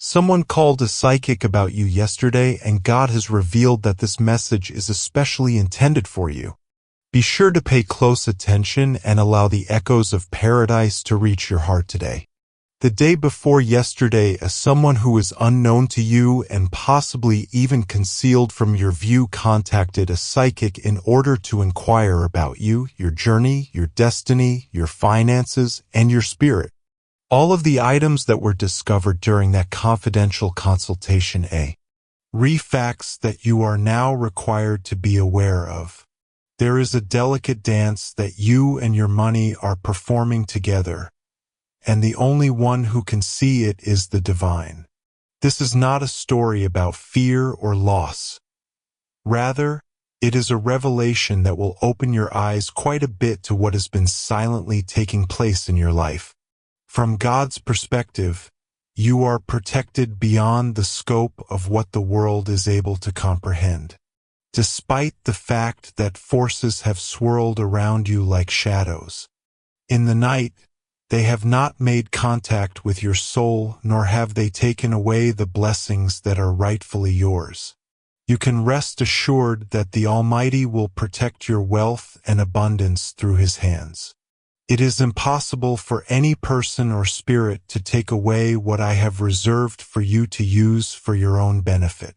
Someone called a psychic about you yesterday, and God has revealed that this message is especially intended for you. Be sure to pay close attention and allow the echoes of paradise to reach your heart today. The day before yesterday, someone who is unknown to you and possibly even concealed from your view contacted a psychic in order to inquire about you, your journey, your destiny, your finances, and your spirit. All of the items that were discovered during that confidential consultation facts that you are now required to be aware of. There is a delicate dance that you and your money are performing together, and the only one who can see it is the divine. This is not a story about fear or loss. Rather, it is a revelation that will open your eyes quite a bit to what has been silently taking place in your life. From God's perspective, you are protected beyond the scope of what the world is able to comprehend. Despite the fact that forces have swirled around you like shadows. In the night, they have not made contact with your soul, nor have they taken away the blessings that are rightfully yours. You can rest assured that the Almighty will protect your wealth and abundance through His hands. It is impossible for any person or spirit to take away what I have reserved for you to use for your own benefit.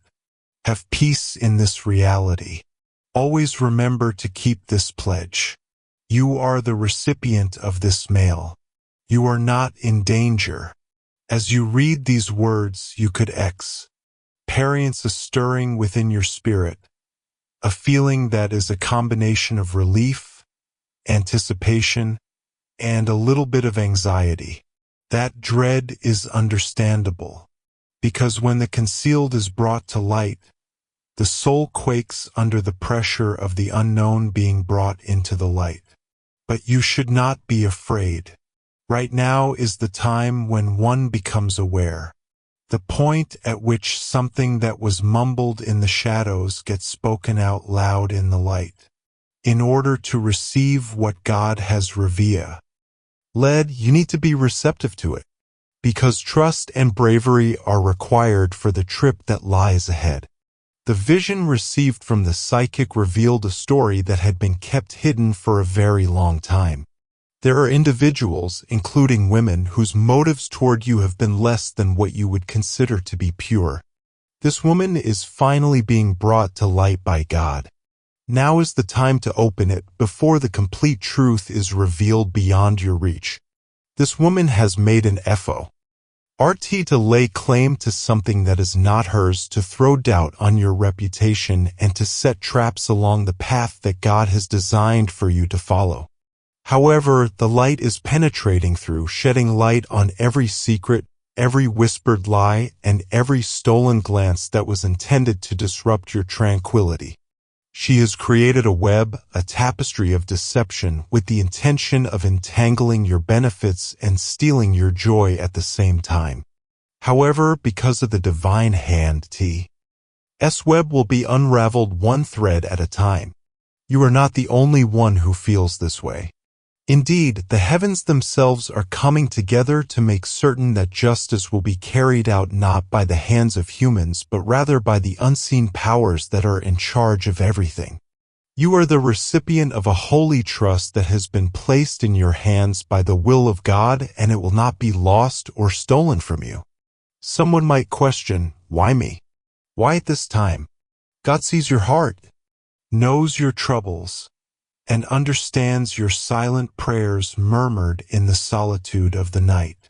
Have peace in this reality. Always remember to keep this pledge. You are the recipient of this mail. You are not in danger. As you read these words, you could experience a stirring within your spirit, a feeling that is a combination of relief, anticipation, and a little bit of anxiety. That dread is understandable, because when the concealed is brought to light, the soul quakes under the pressure of the unknown being brought into the light. But you should not be afraid. Right now is the time when one becomes aware, the point at which something that was mumbled in the shadows gets spoken out loud in the light, in order to receive what God has revealed. You need to be receptive to it, because trust and bravery are required for the trip that lies ahead. The vision received from the psychic revealed a story that had been kept hidden for a very long time. There are individuals, including women, whose motives toward you have been less than what you would consider to be pure. This woman is finally being brought to light by God. Now is the time to open it before the complete truth is revealed beyond your reach. This woman has made an effort to lay claim to something that is not hers, to throw doubt on your reputation, and to set traps along the path that God has designed for you to follow. However, the light is penetrating through, shedding light on every secret, every whispered lie, and every stolen glance that was intended to disrupt your tranquility. She has created a web, a tapestry of deception, with the intention of entangling your benefits and stealing your joy at the same time. However, because of the divine hand, T's web will be unraveled one thread at a time. You are not the only one who feels this way. Indeed, the heavens themselves are coming together to make certain that justice will be carried out not by the hands of humans, but rather by the unseen powers that are in charge of everything. You are the recipient of a holy trust that has been placed in your hands by the will of God, and it will not be lost or stolen from you. Someone might question, why me? Why at this time? God sees your heart, knows your troubles, and understands your silent prayers murmured in the solitude of the night.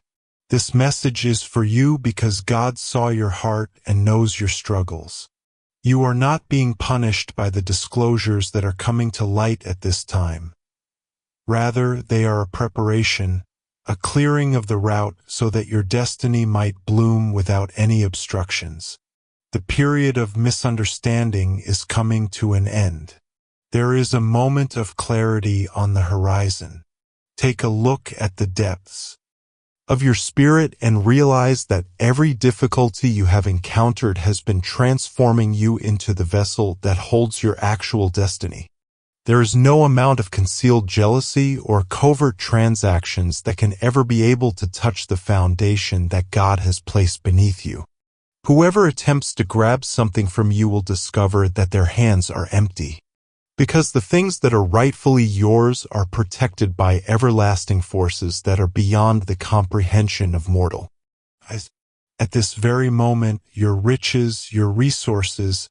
This message is for you because God saw your heart and knows your struggles. You are not being punished by the disclosures that are coming to light at this time. Rather, they are a preparation, a clearing of the route so that your destiny might bloom without any obstructions. The period of misunderstanding is coming to an end. There is a moment of clarity on the horizon. Take a look at the depths of your spirit and realize that every difficulty you have encountered has been transforming you into the vessel that holds your actual destiny. There is no amount of concealed jealousy or covert transactions that can ever be able to touch the foundation that God has placed beneath you. Whoever attempts to grab something from you will discover that their hands are empty, because the things that are rightfully yours are protected by everlasting forces that are beyond the comprehension of mortal. At this very moment, your riches, your resources,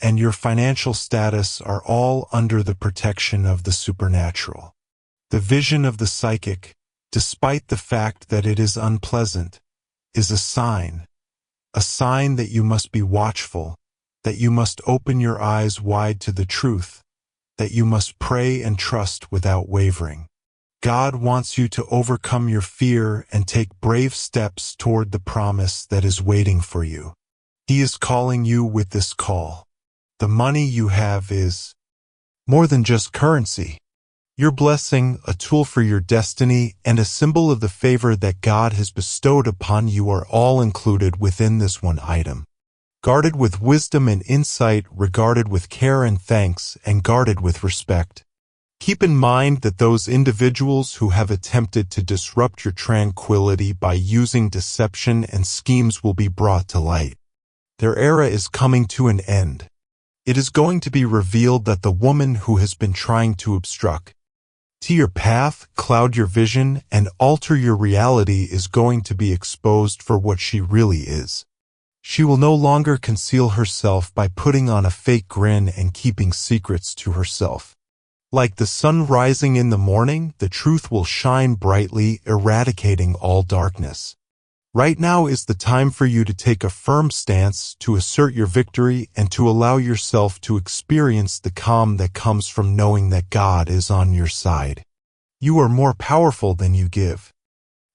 and your financial status are all under the protection of the supernatural. The vision of the psychic, despite the fact that it is unpleasant, is a sign that you must be watchful, that you must open your eyes wide to the truth, that you must pray and trust without wavering. God wants you to overcome your fear and take brave steps toward the promise that is waiting for you. He is calling you with this call. The money you have is more than just currency. Your blessing, a tool for your destiny, and a symbol of the favor that God has bestowed upon you are all included within this one item. Guarded with wisdom and insight, regarded with care and thanks, and guarded with respect. Keep in mind that those individuals who have attempted to disrupt your tranquility by using deception and schemes will be brought to light. Their era is coming to an end. It is going to be revealed that the woman who has been trying to obstruct your path, cloud your vision, and alter your reality is going to be exposed for what she really is. She will no longer conceal herself by putting on a fake grin and keeping secrets to herself. Like the sun rising in the morning, the truth will shine brightly, eradicating all darkness. Right now is the time for you to take a firm stance, to assert your victory, and to allow yourself to experience the calm that comes from knowing that God is on your side. You are more powerful than you give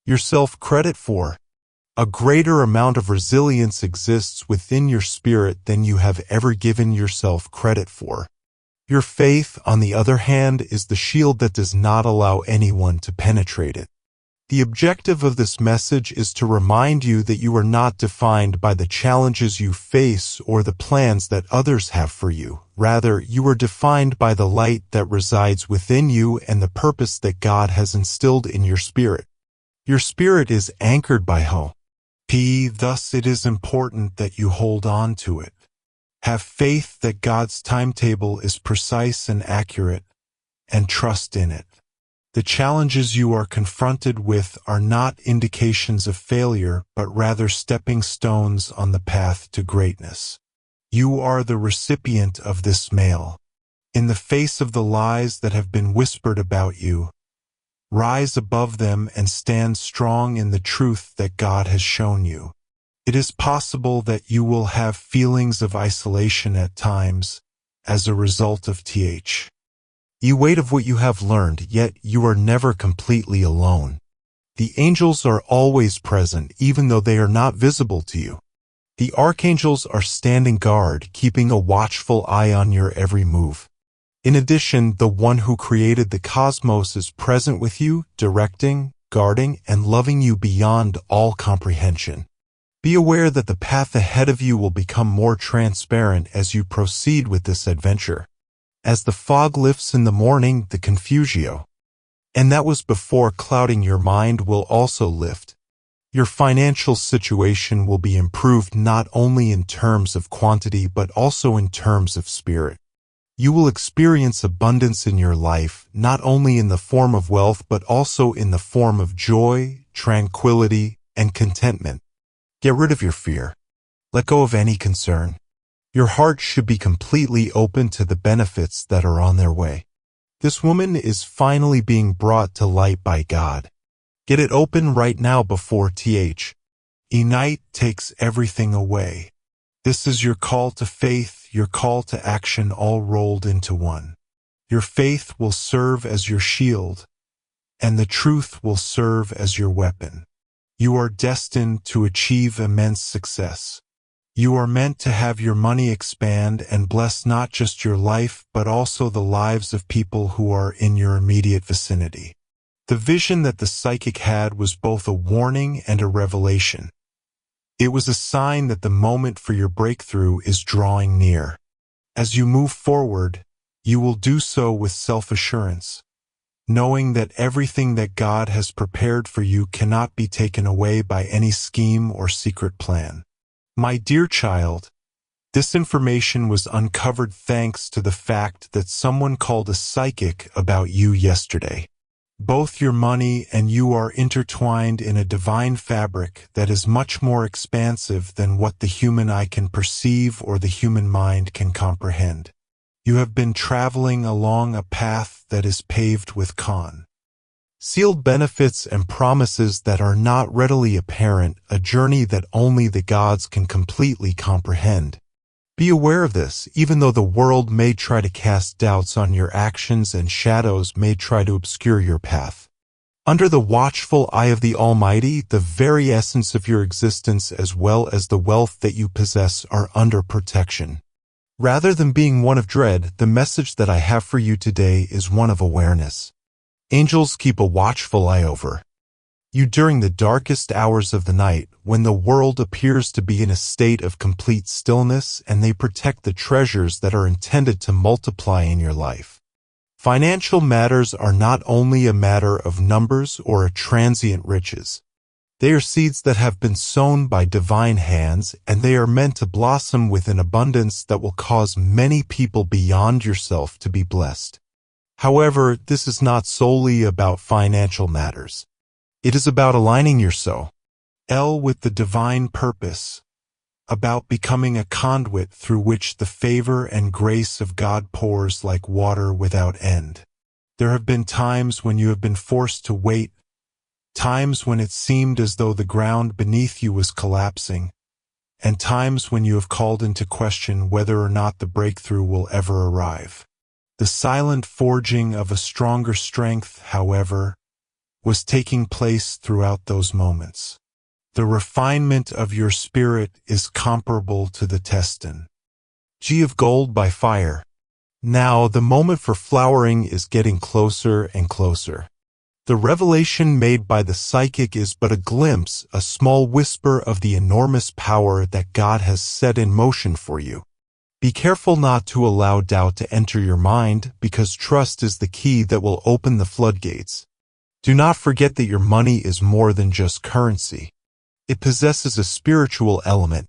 yourself credit for. A greater amount of resilience exists within your spirit than you have ever given yourself credit for. Your faith, on the other hand, is the shield that does not allow anyone to penetrate it. The objective of this message is to remind you that you are not defined by the challenges you face or the plans that others have for you. Rather, you are defined by the light that resides within you and the purpose that God has instilled in your spirit. Your spirit is anchored by hope. Thus it is important that you hold on to it. Have faith that God's timetable is precise and accurate, and trust in it. The challenges you are confronted with are not indications of failure, but rather stepping stones on the path to greatness. You are the recipient of this mail. In the face of the lies that have been whispered about you, rise above them and stand strong in the truth that God has shown you. It is possible that you will have feelings of isolation at times as a result of you weight of what you have learned, yet you are never completely alone. The angels are always present, even though they are not visible to you. The archangels are standing guard, keeping a watchful eye on your every move. In addition, the one who created the cosmos is present with you, directing, guarding, and loving you beyond all comprehension. Be aware that the path ahead of you will become more transparent as you proceed with this adventure. As the fog lifts in the morning, the confusio, and that was before clouding your mind, will also lift. Your financial situation will be improved not only in terms of quantity but also in terms of spirit. You will experience abundance in your life, not only in the form of wealth but also in the form of joy, tranquility, and contentment. Get rid of your fear. Let go of any concern. Your heart should be completely open to the benefits that are on their way. This woman is finally being brought to light by God. Get it open right now before night takes everything away. This is your call to faith, your call to action, all rolled into one. Your faith will serve as your shield, and the truth will serve as your weapon. You are destined to achieve immense success. You are meant to have your money expand and bless not just your life but also the lives of people who are in your immediate vicinity. The vision that the psychic had was both a warning and a revelation. It was a sign that the moment for your breakthrough is drawing near. As you move forward, You will do so with self-assurance, knowing that everything that God has prepared for you cannot be taken away by any scheme or secret plan. My dear child, this information was uncovered thanks to the fact that someone called a psychic about you yesterday. Both your money and you are intertwined in a divine fabric that is much more expansive than what the human eye can perceive or the human mind can comprehend. You have been traveling along a path that is paved with sealed benefits and promises that are not readily apparent, a journey that only the gods can completely comprehend. Be aware of this, even though the world may try to cast doubts on your actions and shadows may try to obscure your path. Under the watchful eye of the Almighty, the very essence of your existence as well as the wealth that you possess are under protection. Rather than being one of dread, the message that I have for you today is one of awareness. Angels keep a watchful eye over you during the darkest hours of the night, when the world appears to be in a state of complete stillness, and they protect the treasures that are intended to multiply in your life. Financial matters are not only a matter of numbers or a transient riches. They are seeds that have been sown by divine hands, and they are meant to blossom with an abundance that will cause many people beyond yourself to be blessed. However, this is not solely about financial matters. It is about aligning your soul with the divine purpose, about becoming a conduit through which the favor and grace of God pours like water without end. There have been times when you have been forced to wait, times when it seemed as though the ground beneath you was collapsing, and times when you have called into question whether or not the breakthrough will ever arrive. The silent forging of a stronger strength, however, was taking place throughout those moments. The refinement of your spirit is comparable to the testing of gold by fire. Now the moment for flowering is getting closer and closer. The revelation made by the psychic is but a glimpse, a small whisper of the enormous power that God has set in motion for you. Be careful not to allow doubt to enter your mind, because trust is the key that will open the floodgates. Do not forget that your money is more than just currency. It possesses a spiritual element.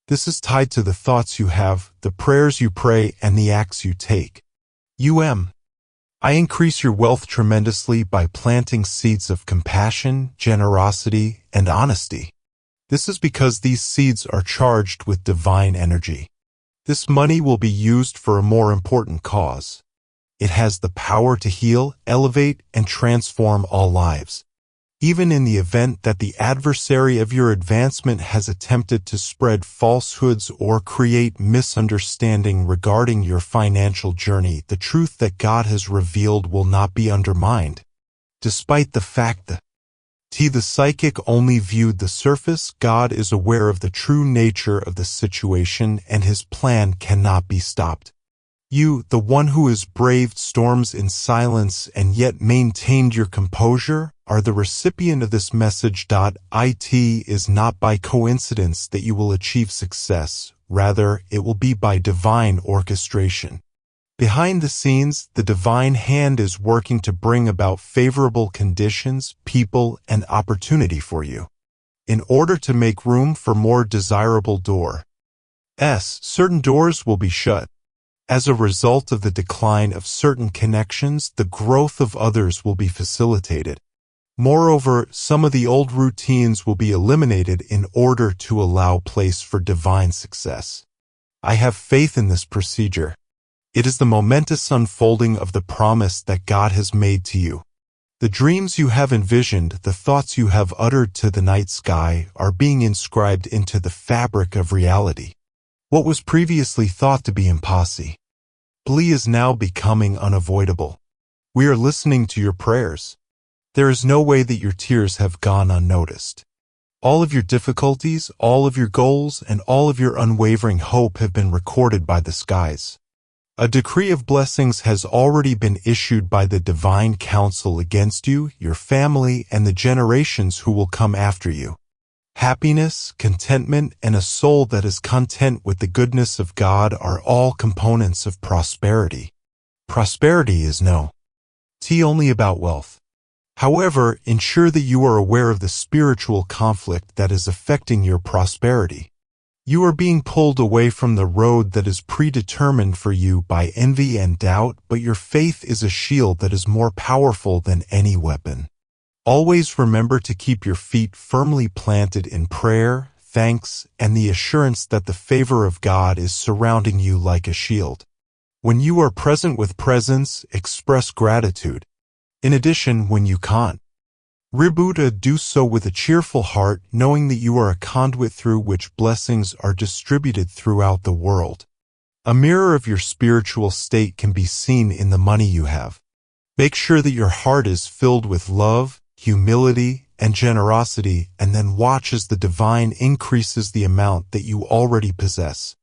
This is tied to the thoughts you have, the prayers you pray, and the acts you take. I increase your wealth tremendously by planting seeds of compassion, generosity, and honesty. This is because these seeds are charged with divine energy. This money will be used for a more important cause. It has the power to heal, elevate, and transform all lives. Even in the event that the adversary of your advancement has attempted to spread falsehoods or create misunderstanding regarding your financial journey, the truth that God has revealed will not be undermined. Despite the fact that the psychic only viewed the surface, God is aware of the true nature of the situation, and his plan cannot be stopped. You, the one who has braved storms in silence and yet maintained your composure, are the recipient of this message. It is not by coincidence that you will achieve success. Rather, it will be by divine orchestration. Behind the scenes, the divine hand is working to bring about favorable conditions, people, and opportunity for you. In order to make room for more desirable doors, certain doors will be shut. As a result of the decline of certain connections, the growth of others will be facilitated. Moreover, some of the old routines will be eliminated in order to allow place for divine success. I have faith in this procedure. It is the momentous unfolding of the promise that God has made to you. The dreams you have envisioned, the thoughts you have uttered to the night sky, are being inscribed into the fabric of reality. What was previously thought to be impossible is now becoming unavoidable. We are listening to your prayers. There is no way that your tears have gone unnoticed. All of your difficulties, all of your goals, and all of your unwavering hope have been recorded by the skies. A decree of blessings has already been issued by the divine counsel against you, your family, and the generations who will come after you. Happiness, contentment, and a soul that is content with the goodness of God are all components of prosperity. Prosperity is no tea only about wealth. However, ensure that you are aware of the spiritual conflict that is affecting your prosperity. You are being pulled away from the road that is predetermined for you by envy and doubt, but your faith is a shield that is more powerful than any weapon. Always remember to keep your feet firmly planted in prayer, thanks, and the assurance that the favor of God is surrounding you like a shield. When you are present with presence, express gratitude. In addition, when you can't, do so with a cheerful heart, knowing that you are a conduit through which blessings are distributed throughout the world. A mirror of your spiritual state can be seen in the money you have. Make sure that your heart is filled with love, humility, and generosity, and then watch as the divine increases the amount that you already possess.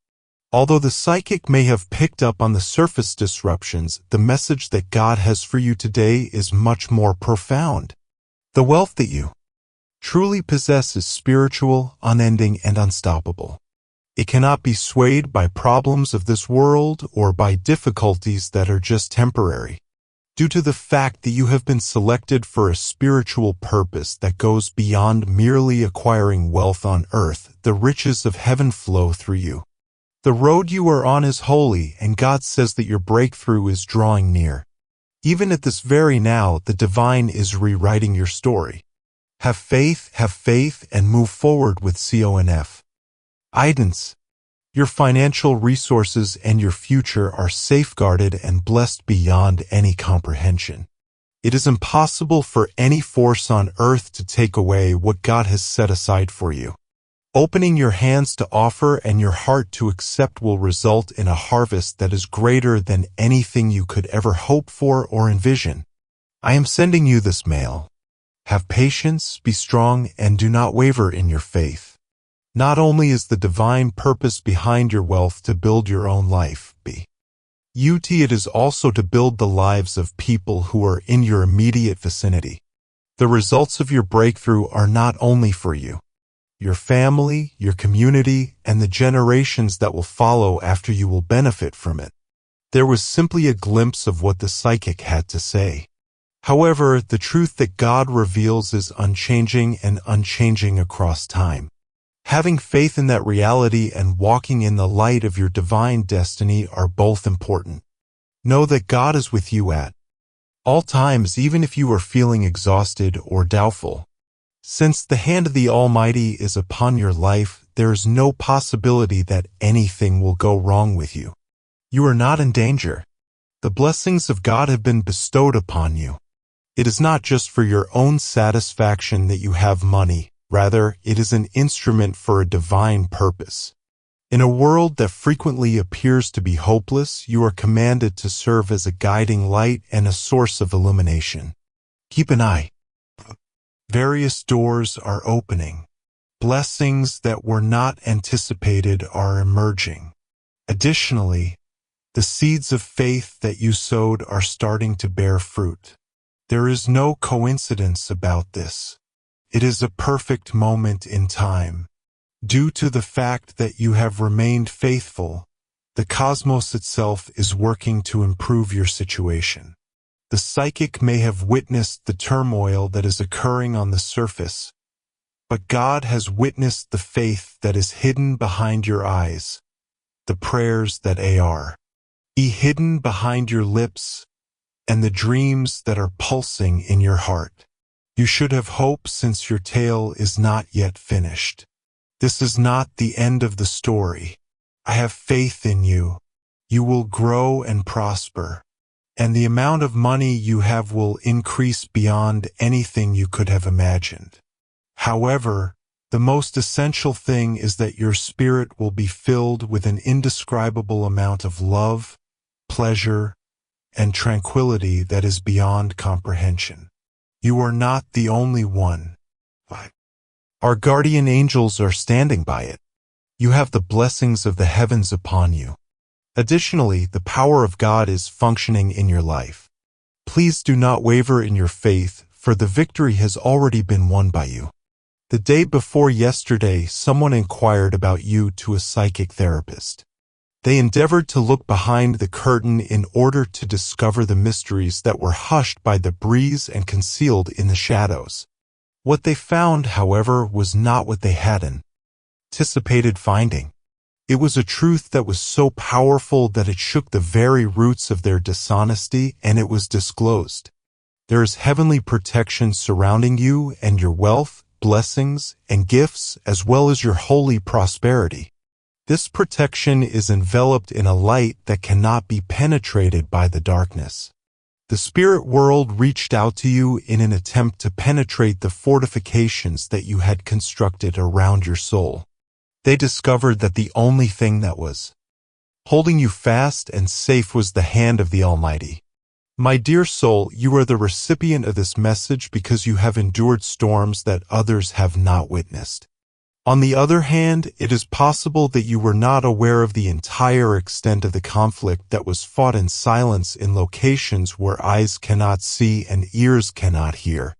Although the psychic may have picked up on the surface disruptions, the message that God has for you today is much more profound. The wealth that you truly possess is spiritual, unending, and unstoppable. It cannot be swayed by problems of this world or by difficulties that are just temporary. Due to the fact that you have been selected for a spiritual purpose that goes beyond merely acquiring wealth on earth, the riches of heaven flow through you. The road you are on is holy, and God says that your breakthrough is drawing near. Even at this very now, the divine is rewriting your story. Have faith, and move forward with CONF. Guidance. Your financial resources and your future are safeguarded and blessed beyond any comprehension. It is impossible for any force on earth to take away what God has set aside for you. Opening your hands to offer and your heart to accept will result in a harvest that is greater than anything you could ever hope for or envision. I am sending you this mail. Have patience, be strong, and do not waver in your faith. Not only is the divine purpose behind your wealth to build your own life, it is also to build the lives of people who are in your immediate vicinity. The results of your breakthrough are not only for you, your family, your community, and the generations that will follow after you will benefit from it. There was simply a glimpse of what the psychic had to say. However, the truth that God reveals is unchanging and unchanging across time. Having faith in that reality and walking in the light of your divine destiny are both important. Know that God is with you at all times, even if you are feeling exhausted or doubtful. Since the hand of the Almighty is upon your life, there is no possibility that anything will go wrong with you. You are not in danger. The blessings of God have been bestowed upon you. It is not just for your own satisfaction that you have money. Rather, it is an instrument for a divine purpose. In a world that frequently appears to be hopeless, you are commanded to serve as a guiding light and a source of illumination. Keep an eye. Various doors are opening. Blessings that were not anticipated are emerging. Additionally, the seeds of faith that you sowed are starting to bear fruit. There is no coincidence about this. It is a perfect moment in time. Due to the fact that you have remained faithful, the cosmos itself is working to improve your situation. The psychic may have witnessed the turmoil that is occurring on the surface, but God has witnessed the faith that is hidden behind your eyes, the prayers that are hidden behind your lips, and the dreams that are pulsing in your heart. You should have hope since your tale is not yet finished. This is not the end of the story. I have faith in you. You will grow and prosper, and the amount of money you have will increase beyond anything you could have imagined. However, the most essential thing is that your spirit will be filled with an indescribable amount of love, pleasure, and tranquility that is beyond comprehension. You are not the only one. Our guardian angels are standing by it. You have the blessings of the heavens upon you. Additionally, the power of God is functioning in your life. Please do not waver in your faith, for the victory has already been won by you. The day before yesterday, someone inquired about you to a psychic therapist. They endeavored to look behind the curtain in order to discover the mysteries that were hushed by the breeze and concealed in the shadows. What they found, however, was not what they had anticipated finding. It was a truth that was so powerful that it shook the very roots of their dishonesty, and it was disclosed. There is heavenly protection surrounding you and your wealth, blessings, and gifts, as well as your holy prosperity. This protection is enveloped in a light that cannot be penetrated by the darkness. The spirit world reached out to you in an attempt to penetrate the fortifications that you had constructed around your soul. They discovered that the only thing that was holding you fast and safe was the hand of the Almighty. My dear soul, you are the recipient of this message because you have endured storms that others have not witnessed. On the other hand, it is possible that you were not aware of the entire extent of the conflict that was fought in silence in locations where eyes cannot see and ears cannot hear.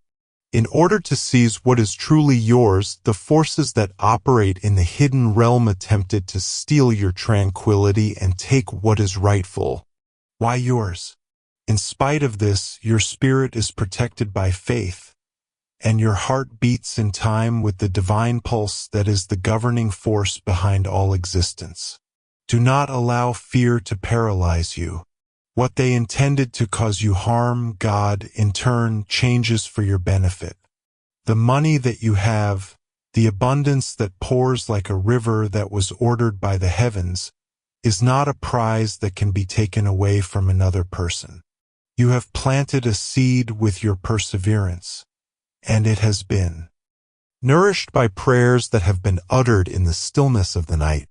In order to seize what is truly yours, the forces that operate in the hidden realm attempted to steal your tranquility and take what is rightful. Why yours? In spite of this, your spirit is protected by faith, and your heart beats in time with the divine pulse that is the governing force behind all existence. Do not allow fear to paralyze you. What they intended to cause you harm, God, in turn, changes for your benefit. The money that you have, the abundance that pours like a river that was ordered by the heavens, is not a prize that can be taken away from another person. You have planted a seed with your perseverance, and it has been nourished by prayers that have been uttered in the stillness of the night.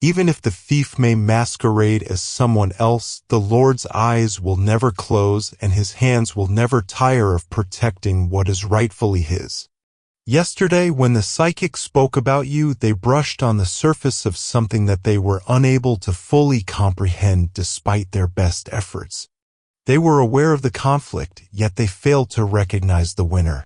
Even if the thief may masquerade as someone else, the Lord's eyes will never close and his hands will never tire of protecting what is rightfully his. Yesterday, when the psychic spoke about you, they brushed on the surface of something that they were unable to fully comprehend despite their best efforts. They were aware of the conflict, yet they failed to recognize the winner.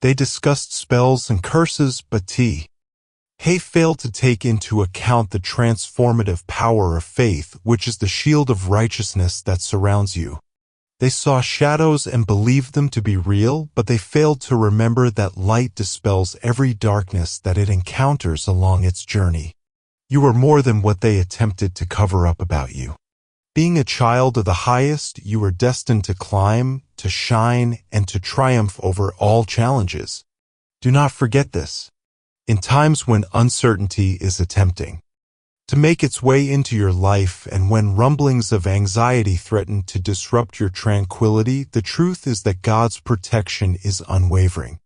They discussed spells and curses, but He failed to take into account the transformative power of faith, which is the shield of righteousness that surrounds you. They saw shadows and believed them to be real, but they failed to remember that light dispels every darkness that it encounters along its journey. You are more than what they attempted to cover up about you. Being a child of the highest, you are destined to climb, to shine, and to triumph over all challenges. Do not forget this. In times when uncertainty is attempting to make its way into your life and when rumblings of anxiety threaten to disrupt your tranquility, the truth is that God's protection is unwavering.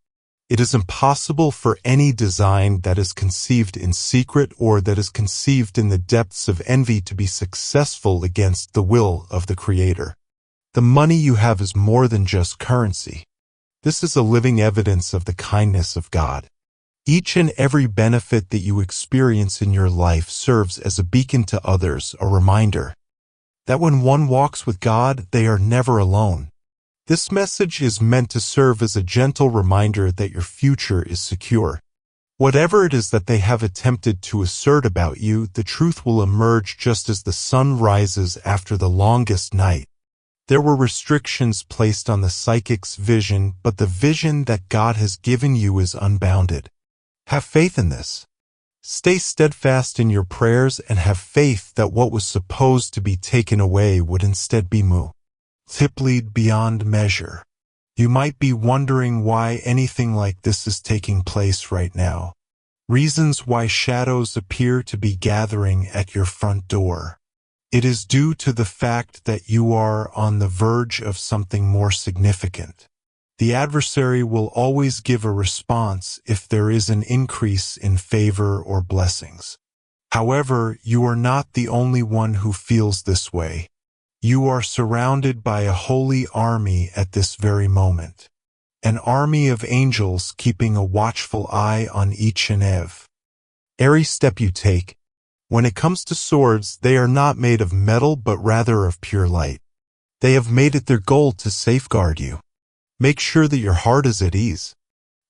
It is impossible for any design that is conceived in secret or that is conceived in the depths of envy to be successful against the will of the Creator. The money you have is more than just currency. This is a living evidence of the kindness of God. Each and every benefit that you experience in your life serves as a beacon to others, a reminder that when one walks with God, they are never alone. This message is meant to serve as a gentle reminder that your future is secure. Whatever it is that they have attempted to assert about you, the truth will emerge just as the sun rises after the longest night. There were restrictions placed on the psychic's vision, but the vision that God has given you is unbounded. Have faith in this. Stay steadfast in your prayers and have faith that what was supposed to be taken away would instead be multiplied beyond measure. You might be wondering why anything like this is taking place right now. Reasons why shadows appear to be gathering at your front door. It is due to the fact that you are on the verge of something more significant. The adversary will always give a response if there is an increase in favor or blessings. However, you are not the only one who feels this way. You are surrounded by a holy army at this very moment. An army of angels keeping a watchful eye on each and every step you take. When it comes to swords, they are not made of metal but rather of pure light. They have made it their goal to safeguard you. Make sure that your heart is at ease.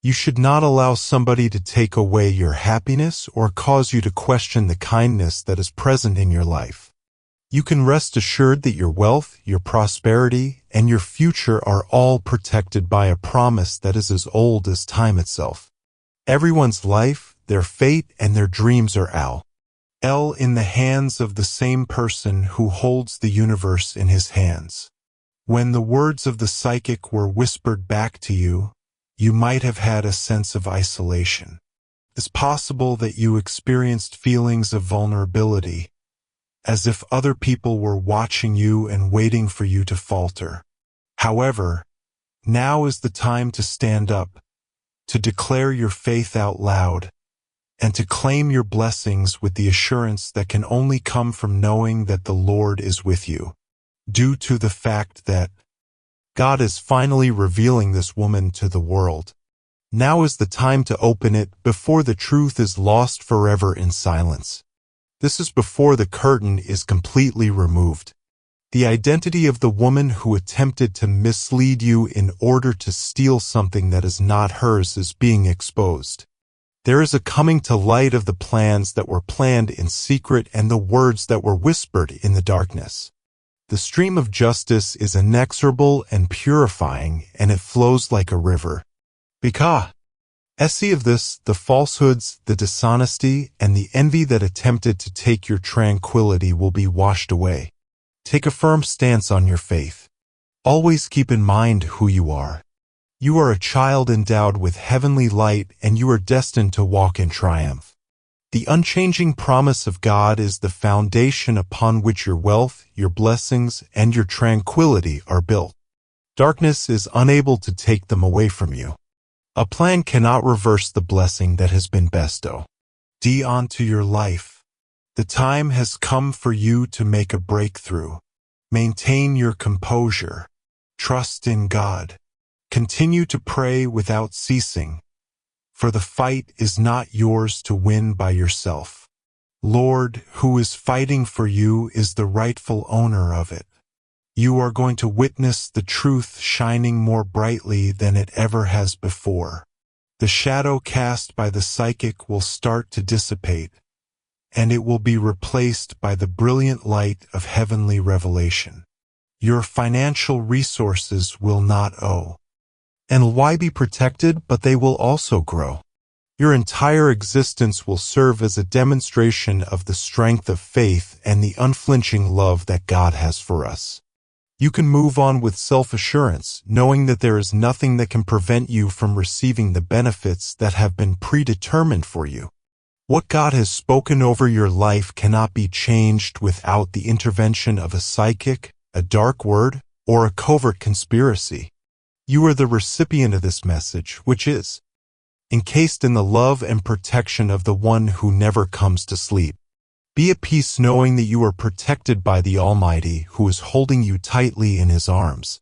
You should not allow somebody to take away your happiness or cause you to question the kindness that is present in your life. You can rest assured that your wealth, your prosperity, and your future are all protected by a promise that is as old as time itself. Everyone's life, their fate, and their dreams are in the hands of the same person who holds the universe in his hands. When the words of the psychic were whispered back to you, you might have had a sense of isolation. It's possible that you experienced feelings of vulnerability, as if other people were watching you and waiting for you to falter. However, now is the time to stand up, to declare your faith out loud, and to claim your blessings with the assurance that can only come from knowing that the Lord is with you. Due to the fact that God is finally revealing this woman to the world. Now is the time to open it before the truth is lost forever in silence. This is before the curtain is completely removed. The identity of the woman who attempted to mislead you in order to steal something that is not hers is being exposed. There is a coming to light of the plans that were planned in secret and the words that were whispered in the darkness. The stream of justice is inexorable and purifying, and it flows like a river. Because of this, the falsehoods, the dishonesty, and the envy that attempted to take your tranquility will be washed away. Take a firm stance on your faith. Always keep in mind who you are. You are a child endowed with heavenly light, and you are destined to walk in triumph. The unchanging promise of God is the foundation upon which your wealth, your blessings, and your tranquility are built. Darkness is unable to take them away from you. A plan cannot reverse the blessing that has been bestowed onto your life. The time has come for you to make a breakthrough. Maintain your composure. Trust in God. Continue to pray without ceasing. For the fight is not yours to win by yourself. Lord, who is fighting for you, is the rightful owner of it. You are going to witness the truth shining more brightly than it ever has before. The shadow cast by the psychic will start to dissipate, and it will be replaced by the brilliant light of heavenly revelation. Your financial resources will not and why be protected, but they will also grow. Your entire existence will serve as a demonstration of the strength of faith and the unflinching love that God has for us. You can move on with self-assurance, knowing that there is nothing that can prevent you from receiving the benefits that have been predetermined for you. What God has spoken over your life cannot be changed without the intervention of a psychic, a dark word, or a covert conspiracy. You are the recipient of this message, which is encased in the love and protection of the one who never comes to sleep. Be at peace knowing that you are protected by the Almighty, who is holding you tightly in His arms.